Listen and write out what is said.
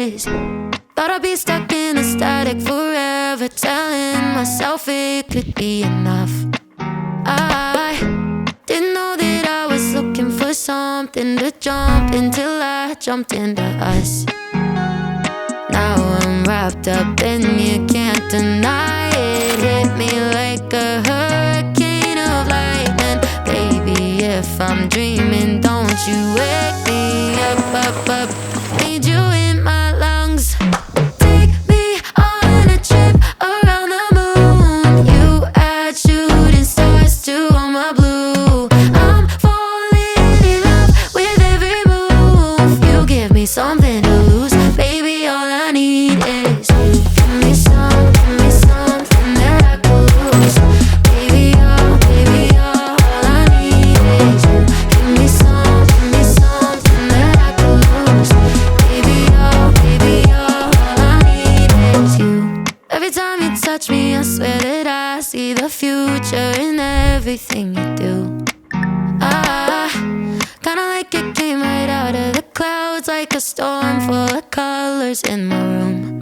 is. Thought I'd be stuck in a static forever, telling myself it could be enough. I didn't know that I was looking for something to jump until I jumped into us. Now I'm wrapped up and you can't deny it. Hit me like a hurricane of lightning. Baby, if I'm dreaming, don't you wake me up, up, up. Need you in my lungs. Take me on a trip around the moon. You add shooting stars to all my blue. I'm falling in love with every move. You give me something to lose. Baby, all I need is you. Give me something that I could lose. Baby, all I need is you. Give me something that I could lose. Baby, all I need is you. Every time you touch me, I swear that I see the future in everything you do. Kinda like it came right out of the clouds, like a storm full of colors in my room.